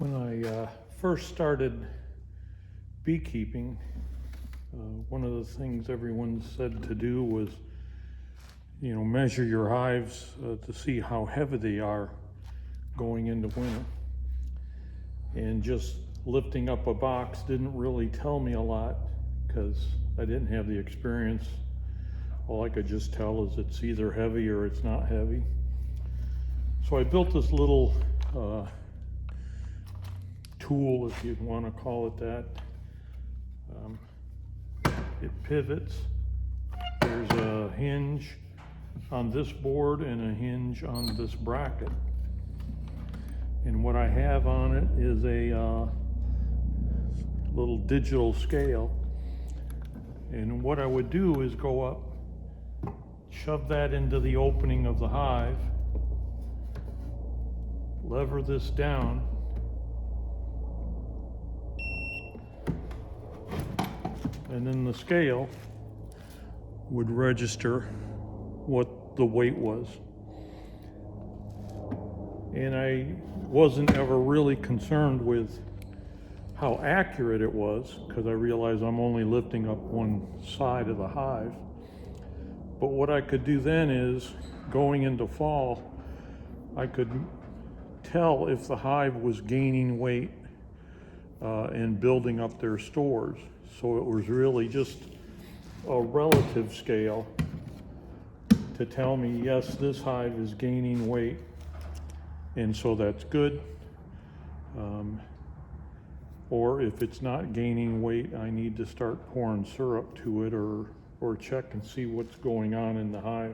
When I first started beekeeping, one of the things everyone said to do was, measure your hives to see how heavy they are going into winter. And just lifting up a box didn't really tell me a lot because I didn't have the experience. All I could just tell is it's either heavy or it's not heavy. So I built this little tool, if you'd want to call it that. It pivots. There's a hinge on this board and a hinge on this bracket. And what I have on it is a little digital scale. And what I would do is go up, shove that into the opening of the hive, lever this down, and then the scale would register what the weight was. And I wasn't ever really concerned with how accurate it was because I realized I'm only lifting up one side of the hive. But what I could do then is, going into fall, I could tell if the hive was gaining weight and building up their stores. So it was really just a relative scale to tell me, yes, this hive is gaining weight, and so that's good. Or if it's not gaining weight, I need to start pouring syrup to it or check and see what's going on in the hive.